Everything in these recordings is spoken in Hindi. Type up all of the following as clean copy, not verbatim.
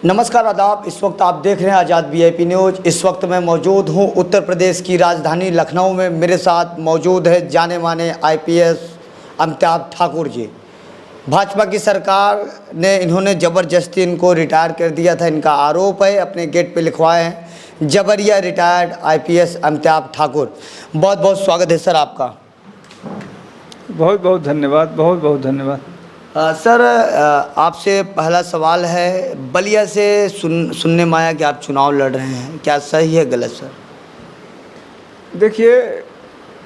नमस्कार आदाब। इस वक्त आप देख रहे हैं आज़ाद वीआईपी न्यूज़। इस वक्त मैं मौजूद हूं उत्तर प्रदेश की राजधानी लखनऊ में। मेरे साथ मौजूद है जाने माने आईपीएस अमिताभ ठाकुर जी। भाजपा की सरकार ने इन्होंने ज़बरदस्ती इनको रिटायर कर दिया था। इनका आरोप है, अपने गेट पे लिखवाए हैं, जबरिया रिटायर्ड आईपीएस अमिताभ ठाकुर। बहुत बहुत स्वागत है सर आपका। बहुत बहुत धन्यवाद, बहुत बहुत धन्यवाद। सर आपसे पहला सवाल है, बलिया से सुनने में आया कि आप चुनाव लड़ रहे हैं, क्या सही है गलत सर? देखिए,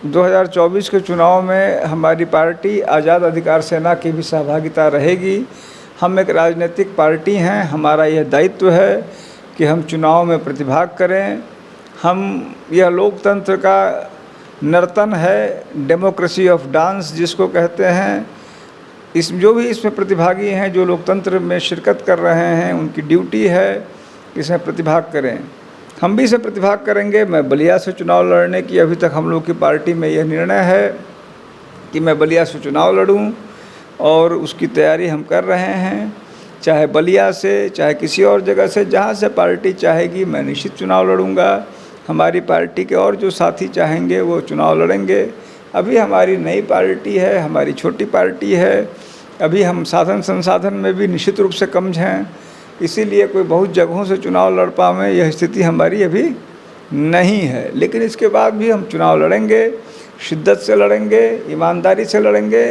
2024 के चुनाव में हमारी पार्टी आज़ाद अधिकार सेना की भी सहभागिता रहेगी। हम एक राजनीतिक पार्टी हैं, हमारा यह दायित्व है कि हम चुनाव में प्रतिभाग करें। यह लोकतंत्र का नर्तन है, डेमोक्रेसी ऑफ डांस जिसको कहते हैं। जो भी इसमें प्रतिभागी हैं, जो लोकतंत्र में शिरकत कर रहे हैं, उनकी ड्यूटी है इसमें प्रतिभाग करें। हम भी इसे प्रतिभाग करेंगे। मैं बलिया से चुनाव लड़ने की, अभी तक हम लोग की पार्टी में यह निर्णय है कि मैं बलिया से चुनाव लड़ूं और उसकी तैयारी हम कर रहे हैं। चाहे बलिया से, चाहे किसी और जगह से, जहां से पार्टी चाहेगी मैं निश्चित चुनाव लड़ूंगा। हमारी पार्टी के और जो साथी चाहेंगे वो चुनाव लड़ेंगे। अभी हमारी नई पार्टी है, हमारी छोटी पार्टी है। अभी हम साधन संसाधन में भी निश्चित रूप से कम हैं, इसीलिए कोई बहुत जगहों से चुनाव लड़ पाएं यह स्थिति हमारी अभी नहीं है। लेकिन इसके बाद भी हम चुनाव लड़ेंगे, शिद्दत से लड़ेंगे, ईमानदारी से लड़ेंगे।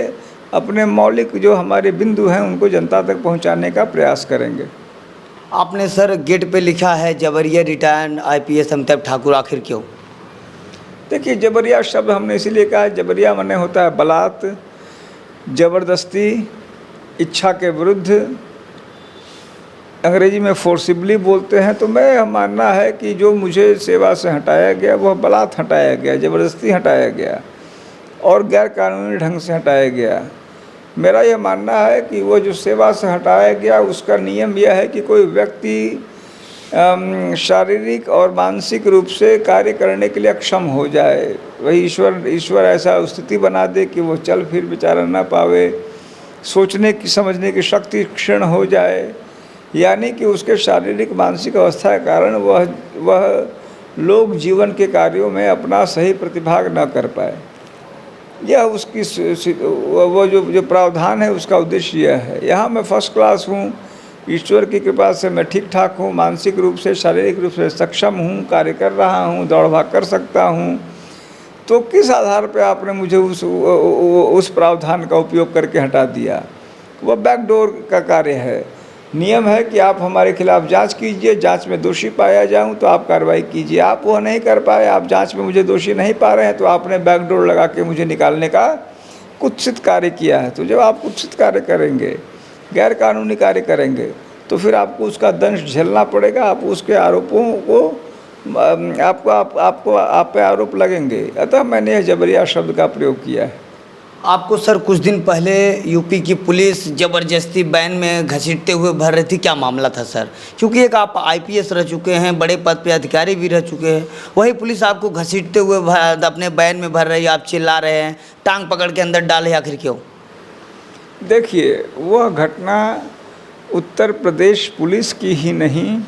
अपने मौलिक जो हमारे बिंदु हैं उनको जनता तक पहुंचाने का प्रयास करेंगे। आपने सर गेट पे लिखा है जबरिया रिटायर्ड आईपीएस अमिताभ ठाकुर, आखिर क्यों? देखिए, जबरिया शब्द हमने इसीलिए कहा है, जबरिया माने होता है बलात्, ज़बरदस्ती, इच्छा के विरुद्ध। अंग्रेजी में फोर्सिबली बोलते हैं। तो मैं मानना है कि जो मुझे सेवा से हटाया गया वह बलात् हटाया गया, ज़बरदस्ती हटाया गया और गैर कानूनी ढंग से हटाया गया। मेरा यह मानना है कि वो जो सेवा से हटाया गया उसका नियम यह है कि कोई व्यक्ति शारीरिक और मानसिक रूप से कार्य करने के लिए अक्षम हो जाए। वही ईश्वर ऐसा स्थिति बना दे कि वो चल फिर बेचारा ना पावे, सोचने की समझने की शक्ति क्षीण हो जाए, यानी कि उसके शारीरिक मानसिक अवस्था के कारण वह लोक जीवन के कार्यों में अपना सही प्रतिभाग न कर पाए। यह उसकी वो जो प्रावधान है उसका उद्देश्य यह है। यहाँ मैं फर्स्ट क्लास हूँ, ईश्वर की कृपा से मैं ठीक ठाक हूँ, मानसिक रूप से शारीरिक रूप से सक्षम हूँ, कार्य कर रहा हूँ, दौड़ भाग कर सकता हूँ। तो किस आधार पे आपने मुझे उस प्रावधान का उपयोग करके हटा दिया? वह बैकडोर का कार्य है। नियम है कि आप हमारे खिलाफ जांच कीजिए, जांच में दोषी पाया जाऊं तो आप कार्रवाई कीजिए। आप वह नहीं कर पाए, आप जांच में मुझे दोषी नहीं पा रहे हैं, तो आपने बैकडोर लगा के मुझे निकालने का कुत्सित कार्य किया है। तो जब आप कुत्सित कार्य करेंगे, गैर कानूनी कार्य करेंगे, तो फिर आपको उसका दंश झेलना पड़ेगा। आप उसके आरोपों को आप पे आरोप लगेंगे। अतः मैंने यह जबरिया शब्द का प्रयोग किया है। आपको सर कुछ दिन पहले यूपी की पुलिस ज़बरदस्ती बैन में घसीटते हुए भर रही थी, क्या मामला था सर? क्योंकि एक आप आईपीएस रह चुके हैं, बड़े पद पे अधिकारी भी रह चुके हैं, वही पुलिस आपको घसीटते हुए अपने बैन में भर रही है, आप चिल्ला रहे हैं, टांग पकड़ के अंदर डाले, आखिर क्यों? देखिए, वह घटना उत्तर प्रदेश पुलिस की ही नहीं,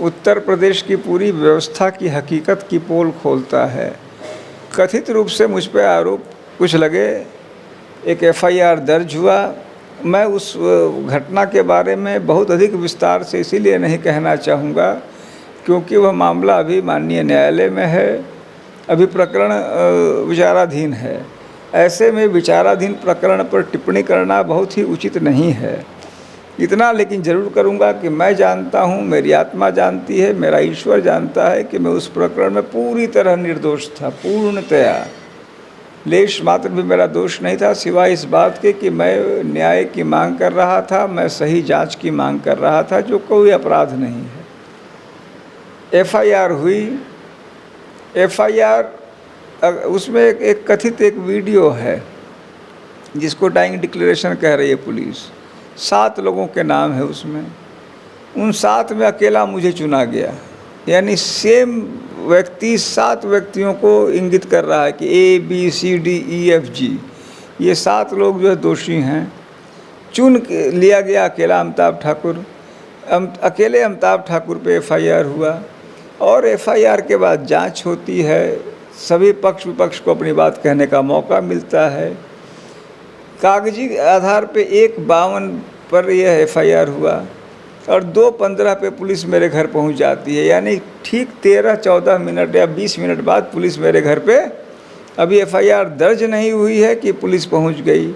उत्तर प्रदेश की पूरी व्यवस्था की हकीकत की पोल खोलता है। कथित रूप से मुझ पर आरोप कुछ लगे, एक एफआईआर दर्ज हुआ। मैं उस घटना के बारे में बहुत अधिक विस्तार से इसीलिए नहीं कहना चाहूँगा क्योंकि वह मामला अभी माननीय न्यायालय में है, अभी प्रकरण विचाराधीन है। ऐसे में विचाराधीन प्रकरण पर टिप्पणी करना बहुत ही उचित नहीं है। इतना लेकिन ज़रूर करूँगा कि मैं जानता हूँ, मेरी आत्मा जानती है, मेरा ईश्वर जानता है कि मैं उस प्रकरण में पूरी तरह निर्दोष था, पूर्णतया। लेश मात्र भी मेरा दोष नहीं था, सिवाय इस बात के कि मैं न्याय की मांग कर रहा था, मैं सही जांच की मांग कर रहा था, जो कोई अपराध नहीं है। एफआईआर हुई, एफआईआर उसमें एक कथित एक वीडियो है जिसको डाइंग डिक्लेरेशन कह रही है पुलिस। 7 लोगों के नाम है उसमें, उन 7 में अकेला मुझे चुना गया। यानी सेम व्यक्ति 7 व्यक्तियों को इंगित कर रहा है कि ABCDEFG, ये 7 लोग जो है दोषी हैं। चुन लिया गया अकेला अमिताभ ठाकुर। अकेले अमिताभ ठाकुर पे एफआईआर हुआ और एफआईआर के बाद जांच होती है, सभी पक्ष विपक्ष को अपनी बात कहने का मौका मिलता है। कागजी आधार पे 1:52 पर यह एफआईआर हुआ और 2:15 पे पुलिस मेरे घर पहुंच जाती है, यानी ठीक 13-14 मिनट या 20 मिनट बाद पुलिस मेरे घर पे, अभी एफआईआर दर्ज नहीं हुई है कि पुलिस पहुंच गई।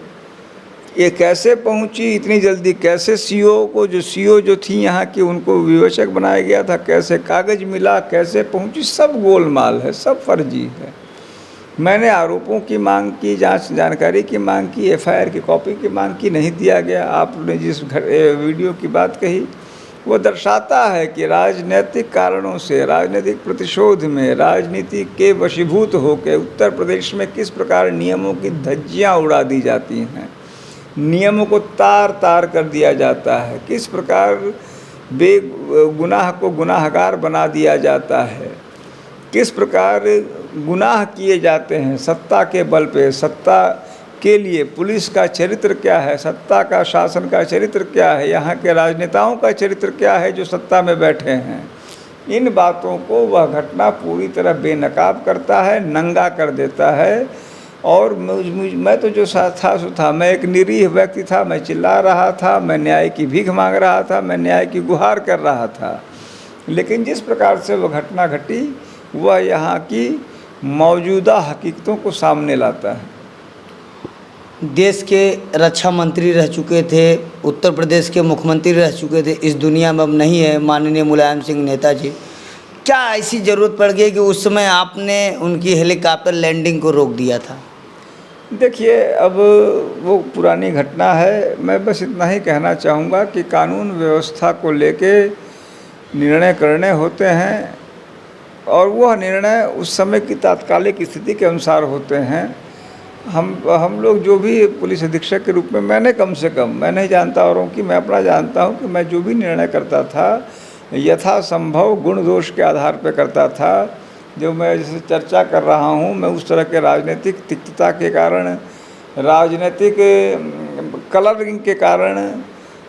ये कैसे पहुंची इतनी जल्दी, कैसे सीओ को, जो सीओ जो थी यहाँ की, उनको विवेचक बनाया गया था, कैसे कागज़ मिला, कैसे पहुंची, सब गोलमाल है, सब फर्जी है। मैंने आरोपों की मांग की, जांच जानकारी की मांग की, एफआईआर की कॉपी की मांग की, नहीं दिया गया। आपने जिस वीडियो की बात कही वो दर्शाता है कि राजनीतिक कारणों से, राजनीतिक प्रतिशोध में, राजनीति के वशीभूत होकर उत्तर प्रदेश में किस प्रकार नियमों की धज्जियाँ उड़ा दी जाती हैं, नियमों को तार तार कर दिया जाता है, किस प्रकार बेगुनाह को गुनाहगार बना दिया जाता है, किस प्रकार गुनाह किए जाते हैं सत्ता के बल पे। सत्ता के लिए पुलिस का चरित्र क्या है, सत्ता का शासन का चरित्र क्या है, यहाँ के राजनेताओं का चरित्र क्या है जो सत्ता में बैठे हैं, इन बातों को वह घटना पूरी तरह बेनकाब करता है, नंगा कर देता है। और मैं तो जो था सो था, मैं एक निरीह व्यक्ति था, मैं चिल्ला रहा था, मैं न्याय की भीख मांग रहा था, मैं न्याय की गुहार कर रहा था। लेकिन जिस प्रकार से वह घटना घटी वह यहाँ की मौजूदा हकीकतों को सामने लाता है। देश के रक्षा मंत्री रह चुके थे, उत्तर प्रदेश के मुख्यमंत्री रह चुके थे, इस दुनिया में अब नहीं है माननीय मुलायम सिंह नेताजी। क्या ऐसी ज़रूरत पड़ गई कि उस समय आपने उनकी हेलीकॉप्टर लैंडिंग को रोक दिया था? देखिए, अब वो पुरानी घटना है। मैं बस इतना ही कहना चाहूँगा कि कानून व्यवस्था को लेके निर्णय करने होते हैं और वह निर्णय उस समय की तात्कालिक स्थिति के अनुसार होते हैं। हम लोग जो भी पुलिस अधीक्षक के रूप में, मैंने कम से कम, मैं नहीं जानता औरों की, मैं अपना जानता हूँ कि मैं जो भी निर्णय करता था यथासंभव गुण दोष के आधार पर करता था। जो मैं जैसे चर्चा कर रहा हूँ, मैं उस तरह के राजनीतिक तिक्तता के कारण, राजनीतिक कलरिंग के कारण,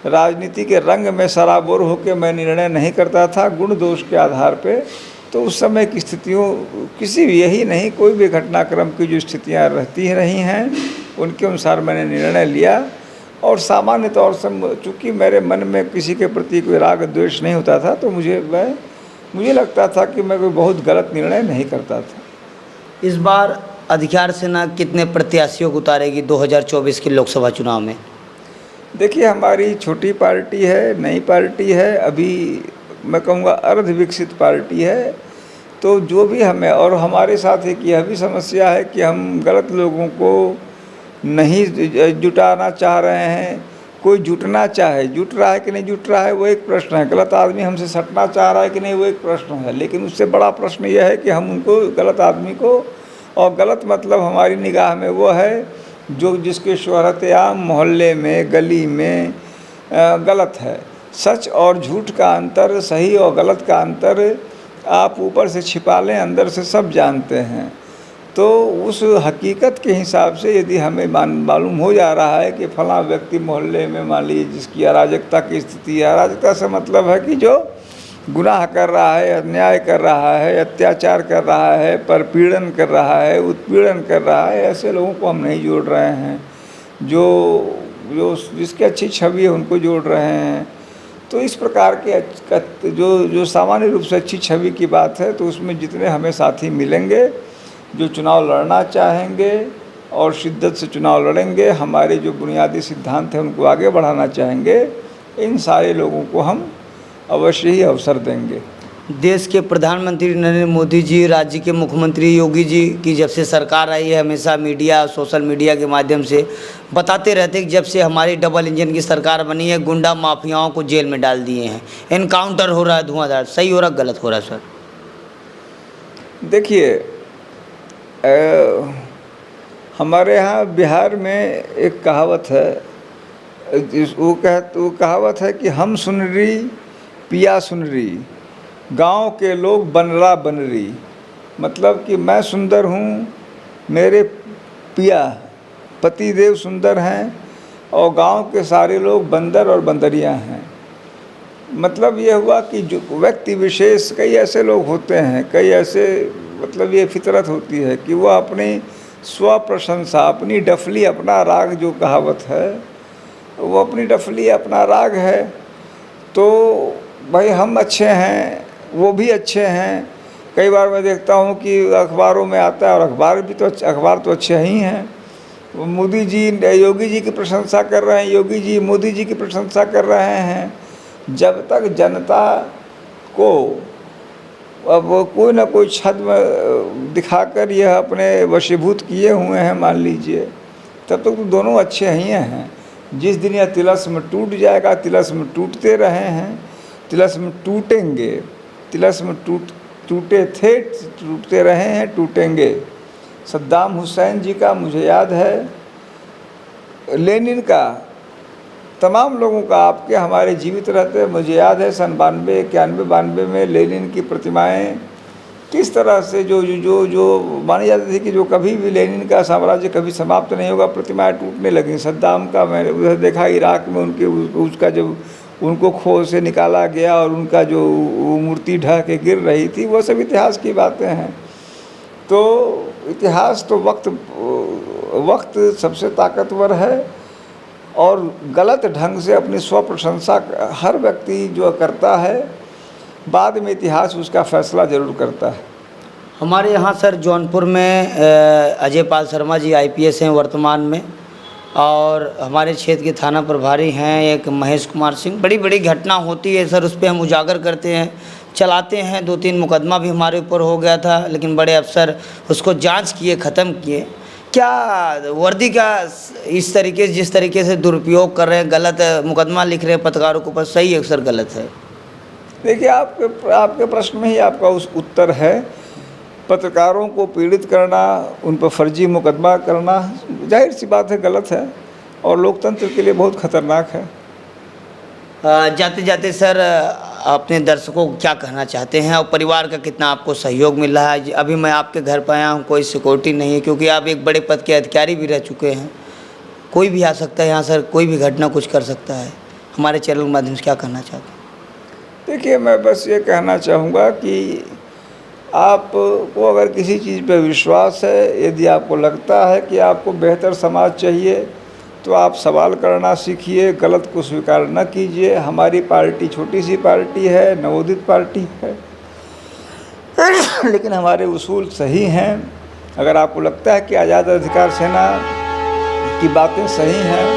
राजनीति के रंग में सराबोर होकर मैं निर्णय नहीं करता था गुण दोष के आधार पे। तो उस समय की स्थितियों, किसी भी, यही नहीं, कोई भी घटनाक्रम की जो स्थितियाँ रहती रही हैं उनके अनुसार मैंने निर्णय लिया। और सामान्य तौर से चूँकि मेरे मन में किसी के प्रति कोई राग द्वेष नहीं होता था, तो मुझे लगता था कि मैं कोई बहुत गलत निर्णय नहीं करता था। इस बार अधिकार सेना कितने प्रत्याशियों को उतारेगी 2024 के लोकसभा चुनाव में? देखिए, हमारी छोटी पार्टी है, नई पार्टी है, अभी मैं कहूँगा अर्ध विकसित पार्टी है। तो जो भी हमें, और हमारे साथ एक यह भी समस्या है कि हम गलत लोगों को नहीं जुटाना चाह रहे हैं। कोई जुटना चाहे, जुट रहा है कि नहीं जुट रहा है वो एक प्रश्न है, गलत आदमी हमसे सटना चाह रहा है कि नहीं वो एक प्रश्न है। लेकिन उससे बड़ा प्रश्न यह है कि हम उनको, गलत आदमी को, और गलत मतलब हमारी निगाह में वो है जो जिसके शोहरत आम मोहल्ले में, गली में गलत है। सच और झूठ का अंतर, सही और गलत का अंतर आप ऊपर से छिपा लें, अंदर से सब जानते हैं। तो उस हकीकत के हिसाब से यदि हमें मालूम हो जा रहा है कि फलां व्यक्ति मोहल्ले में, मान लीजिए, जिसकी अराजकता की स्थिति है, अराजकता से मतलब है कि जो गुनाह कर रहा है, अन्याय कर रहा है, अत्याचार कर रहा है, परपीड़न कर रहा है, उत्पीड़न कर रहा है, ऐसे लोगों को हम नहीं जोड़ रहे हैं। जो जिसकी अच्छी छवि है उनको जोड़ रहे हैं। तो इस प्रकार के जो सामान्य रूप से अच्छी छवि की बात है, तो उसमें जितने हमें साथी मिलेंगे जो चुनाव लड़ना चाहेंगे और शिद्दत से चुनाव लड़ेंगे, हमारे जो बुनियादी सिद्धांत हैं उनको आगे बढ़ाना चाहेंगे, इन सारे लोगों को हम अवश्य ही अवसर देंगे। देश के प्रधानमंत्री नरेंद्र मोदी जी, राज्य के मुख्यमंत्री योगी जी की जब से सरकार आई है, हमेशा मीडिया, सोशल मीडिया के माध्यम से बताते रहते हैं कि जब से हमारी डबल इंजन की सरकार बनी है, गुंडा माफियाओं को जेल में डाल दिए हैं, इनकाउंटर हो रहा है धुआंधार। सही हो रहा, गलत हो रहा है सर? देखिए, हमारे यहाँ बिहार में एक कहावत है, वो कहावत है कि हम सुनरी पिया सुनरी, गांव के लोग बनरा बनरी। मतलब कि मैं सुंदर हूँ, मेरे पिया पति देव सुंदर हैं और गांव के सारे लोग बंदर और बंदरियां हैं। मतलब ये हुआ कि जो व्यक्ति विशेष, कई ऐसे लोग होते हैं, कई ऐसे, मतलब ये फितरत होती है कि वो अपनी स्व प्रशंसा, अपनी डफली अपना राग, जो कहावत है, वो अपनी डफली अपना राग है। तो भाई हम अच्छे हैं, वो भी अच्छे हैं। कई बार मैं देखता हूँ कि अखबारों में आता है, और अखबार तो अच्छे ही हैं। मोदी जी, योगी जी की प्रशंसा कर रहे हैं, योगी जी मोदी जी की प्रशंसा कर रहे हैं। जब तक जनता को अब कोई ना कोई छद्म दिखाकर यह अपने वशीभूत किए हुए हैं, मान लीजिए, तब तक तो दोनों अच्छे ही हैं। जिस दिन यह तिलस्म टूट जाएगा, तिलस्म टूटते रहे हैं, तिलस्म टूटेंगे, तिलस्म टूटे थे, टूटते रहे हैं, टूटेंगे। सद्दाम हुसैन जी का मुझे याद है, लेनिन का, तमाम लोगों का, आपके हमारे जीवित रहते मुझे याद है 91, 91, 92 में लेनिन की प्रतिमाएं किस तरह से जो मानी जाती थी कि जो कभी भी लेनिन का साम्राज्य कभी समाप्त नहीं होगा, प्रतिमाएं टूटने लगी। सद्दाम का मैंने उधर देखा, इराक में उनके उसका जब उनको खो से निकाला गया और उनका जो मूर्ति ढह के गिर रही थी, वो सब इतिहास की बातें हैं। तो इतिहास तो वक्त सबसे ताकतवर है, और गलत ढंग से अपनी स्व प्रशंसा हर व्यक्ति जो करता है, बाद में इतिहास उसका फैसला ज़रूर करता है। हमारे यहाँ सर जौनपुर में अजय पाल शर्मा जी IPS हैं वर्तमान में, और हमारे क्षेत्र के थाना प्रभारी हैं एक महेश कुमार सिंह। बड़ी बड़ी घटना होती है सर, उस पर हम उजागर करते हैं, चलाते हैं। 2-3 मुकदमा भी हमारे ऊपर हो गया था, लेकिन बड़े अफसर उसको जांच किए, ख़त्म किए। क्या वर्दी का इस तरीके से, जिस तरीके से दुरुपयोग कर रहे हैं, गलत मुकदमा लिख रहे हैं पत्रकारों के ऊपर, सही है सर गलत है? देखिए, आपके प्रश्न में ही आपका उस उत्तर है। पत्रकारों को पीड़ित करना, उन पर फर्जी मुकदमा करना, जाहिर सी बात है गलत है, और लोकतंत्र के लिए बहुत खतरनाक है। जाते जाते सर अपने दर्शकों को क्या कहना चाहते हैं, और परिवार का कितना आपको सहयोग मिल रहा है? अभी मैं आपके घर पर आया हूँ, कोई सिक्योरिटी नहीं है, क्योंकि आप एक बड़े पद के अधिकारी भी रह चुके हैं। कोई भी आ सकता है यहाँ सर, कोई भी घटना कुछ कर सकता है। हमारे चैनल के माध्यम से क्या कहना चाहते हैं? देखिए, मैं बस ये कहना चाहूँगा कि आपको अगर किसी चीज़ पर विश्वास है, यदि आपको लगता है कि आपको बेहतर समाज चाहिए, तो आप सवाल करना सीखिए, गलत को स्वीकार न कीजिए। हमारी पार्टी छोटी सी पार्टी है, नवोदित पार्टी है, लेकिन हमारे उसूल सही हैं। अगर आपको लगता है कि आज़ाद अधिकार सेना की बातें सही हैं,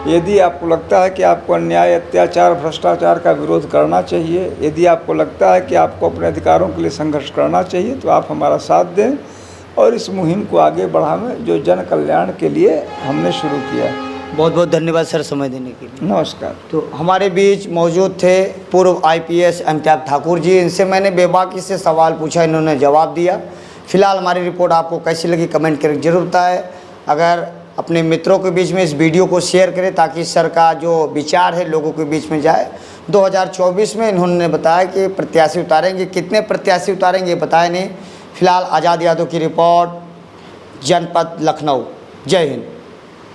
यदि आपको लगता है कि आपको अन्याय, अत्याचार, भ्रष्टाचार का विरोध करना चाहिए, यदि आपको लगता है कि आपको अपने अधिकारों के लिए संघर्ष करना चाहिए, तो आप हमारा साथ दें और इस मुहिम को आगे बढ़ाएं जो जन कल्याण के लिए हमने शुरू किया है। बहुत बहुत धन्यवाद सर समय देने के लिए। नमस्कार। तो हमारे बीच मौजूद थे पूर्व IPS अमिताभ ठाकुर जी। इनसे मैंने बेबाकी से सवाल पूछा, इन्होंने जवाब दिया। फिलहाल हमारी रिपोर्ट आपको कैसी लगी कमेंट करके जरूर बताएं। अगर अपने मित्रों के बीच में इस वीडियो को शेयर करें ताकि सर का जो विचार है लोगों के बीच में जाए। 2024 में इन्होंने बताया कि प्रत्याशी उतारेंगे, कितने प्रत्याशी उतारेंगे बताया नहीं। फिलहाल आज़ाद यादव की रिपोर्ट, जनपद लखनऊ। जय हिंद।